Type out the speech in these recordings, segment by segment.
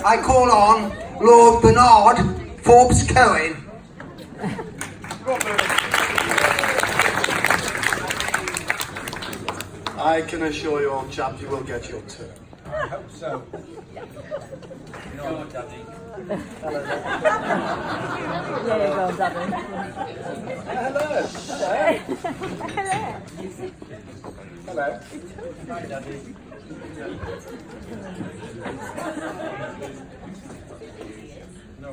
I call on Lord Bernard Forbes Cohen. I can assure you, old chap, you will get your turn. I hope so. Go on, Daddy. Yeah, go on, Daddy. Hello. Hi, Daddy. No,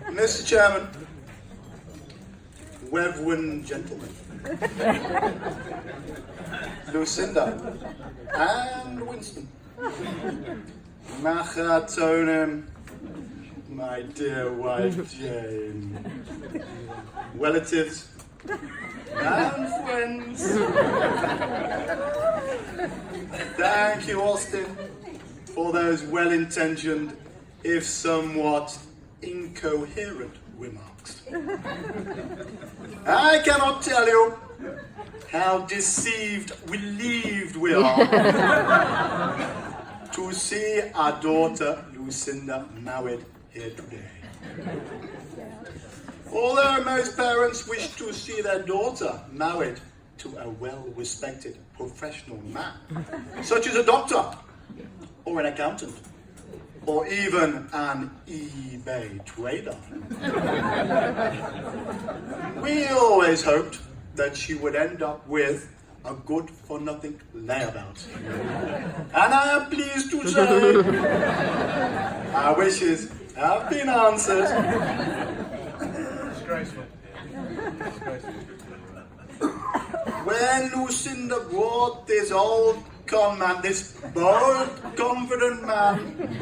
Mr. Chairman, reverend gentlemen, Lucinda and Winston, Machatonim, my dear wife Jane, relatives and friends. Thank you, Austin, for those well-intentioned, if somewhat incoherent remarks. I cannot tell you how relieved we are to see our daughter Lucinda married here today. Although most parents wish to see their daughter married to a well-respected professional man, such as a doctor or an accountant, or even an eBay trader. We always hoped that she would end up with a good-for-nothing layabout. And I am pleased to say our wishes have been answered. disgraceful. Disgraceful. When Lucinda brought this bold, confident man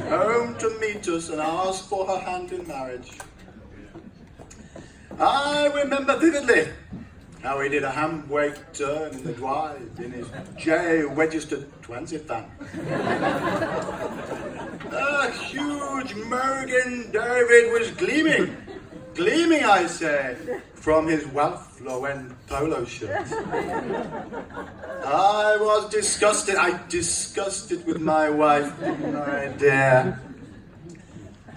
home to meet us and ask for her hand in marriage, I remember vividly how he did a handbrake turn in the drive in his J-registered transit van. A huge Mogan David was gleaming, I say, from his Ralph Lauren polo shirt. I was disgusted. I discussed it with my wife, didn't I, dear?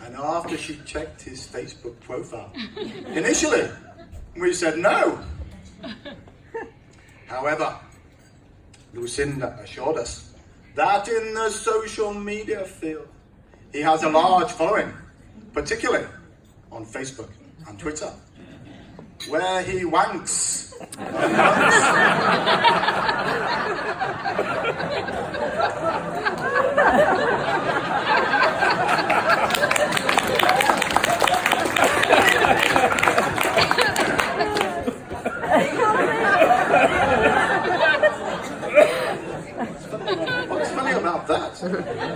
And after she checked his Facebook profile, initially, we said no. However, Lucinda assured us that in the social media field, he has a large following, particularly on Facebook and Twitter, where he wanks What's funny about that?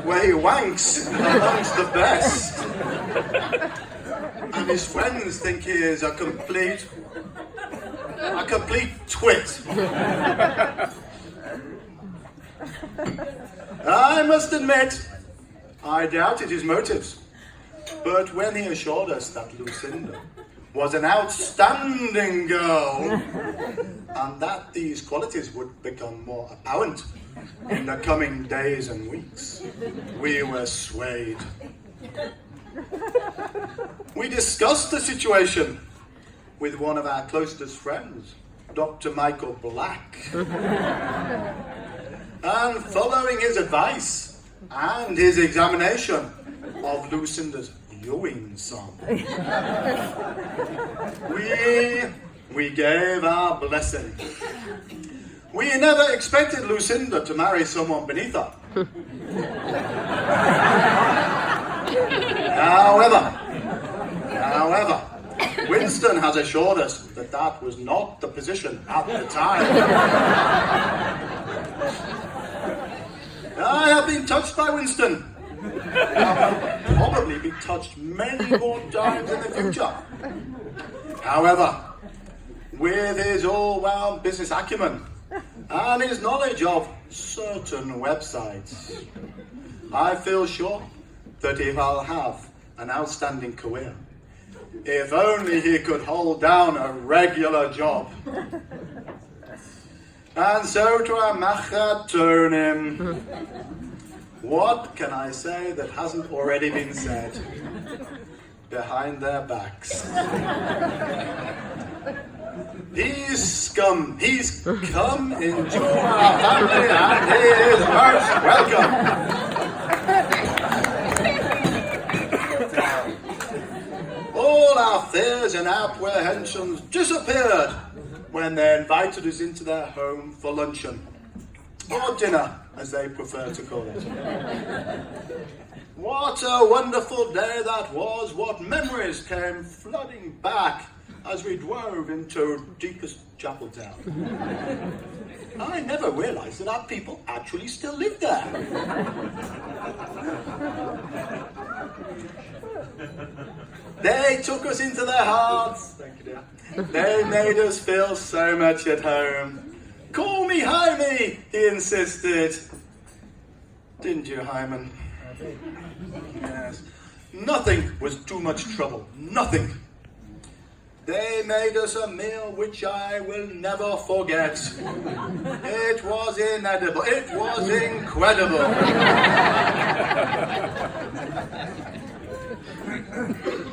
Where he wanks amongst the best. And his friends think he is a complete twit. I must admit, I doubted his motives. But when he assured us that Lucinda was an outstanding girl, and that these qualities would become more apparent in the coming days and weeks, we were swayed. We discussed the situation with one of our closest friends, Dr. Michael Black. And following his advice and his examination of Lucinda's urine sample, we gave our blessing. We never expected Lucinda to marry someone beneath her. However, Winston has assured us that that was not the position at the time. I have been touched by Winston. I will probably be touched many more times in the future. However, with his all-round business acumen and his knowledge of certain websites, I feel sure that he will have an outstanding career. If only he could hold down a regular job. And so to our Machatonim, What can I say that hasn't already been said? Behind their backs. He's come into our family and he is most welcome. All our fears and apprehensions disappeared when they invited us into their home for luncheon, or dinner, as they prefer to call it. What a wonderful day that was, what memories came flooding back as we drove into deepest Chapeltown. I never realised that our people actually still live there. They took us into their hearts. Thank you, dear. They made us feel so much at home. Call me Jaime, he insisted. Didn't you, Hyman? Yes. Nothing was too much trouble. Nothing. They made us a meal which I will never forget. It was inedible. It was incredible.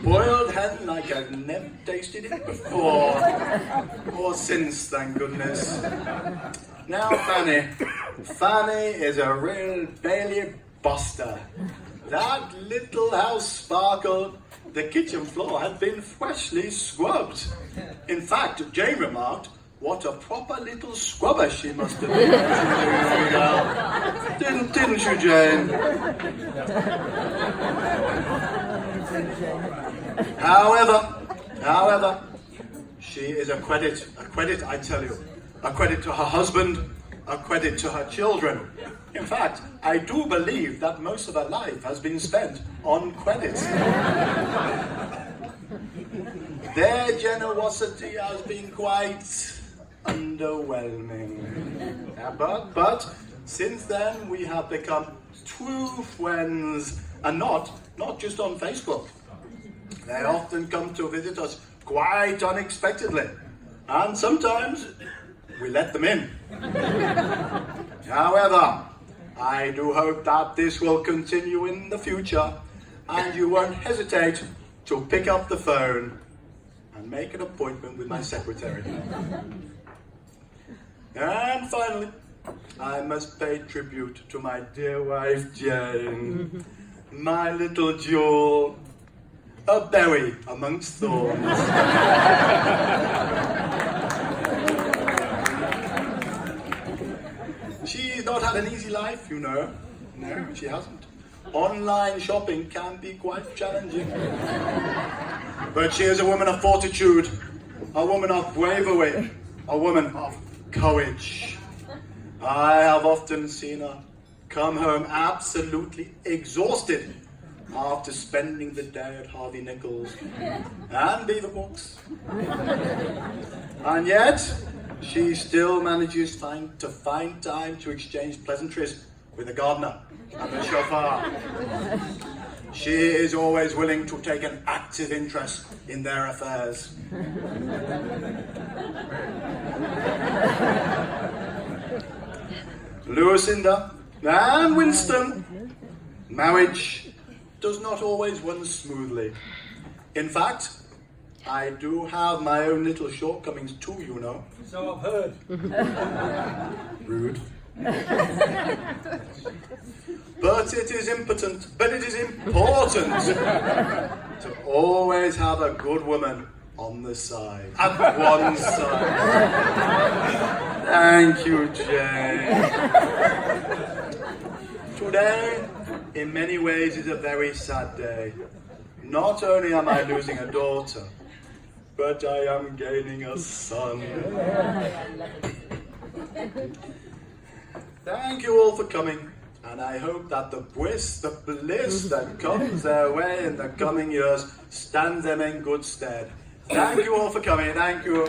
Boiled hen like I've never tasted it before. Or since, thank goodness. Now Fanny is a real Bailey buster. That little house sparkled. The kitchen floor had been freshly scrubbed. In fact, Jane remarked, what a proper little scrubber she must have been. Didn't you, Jane? However, she is a credit, I tell you. A credit to her husband, a credit to her children. In fact, I do believe that most of her life has been spent on credit. Their generosity has been quite underwhelming. But since then we have become true friends, and not just on Facebook. They often come to visit us quite unexpectedly, and sometimes we let them in. However, I do hope that this will continue in the future, and you won't hesitate to pick up the phone and make an appointment with my secretary. And finally, I must pay tribute to my dear wife Jane, my little jewel, a berry amongst thorns. She's not had an easy life, you know. No, she hasn't. Online shopping can be quite challenging. But she is a woman of fortitude, a woman of bravery, a woman of courage. I have often seen her come home absolutely exhausted after spending the day at Harvey Nichols and Beaverbrook's. And yet, she still manages to find time to exchange pleasantries with the gardener and the chauffeur. She is always willing to take an active interest in their affairs. Lucinda and Winston, marriage does not always run smoothly. In fact, I do have my own little shortcomings too, you know. So I've heard. Rude. But it is important to always have a good woman on the side, at one side. Thank you, Jane. Today, in many ways, is a very sad day. Not only am I losing a daughter, but I am gaining a son. Thank you all for coming, and I hope that the bliss that comes their way in the coming years stands them in good stead. Thank you all for coming. Thank you.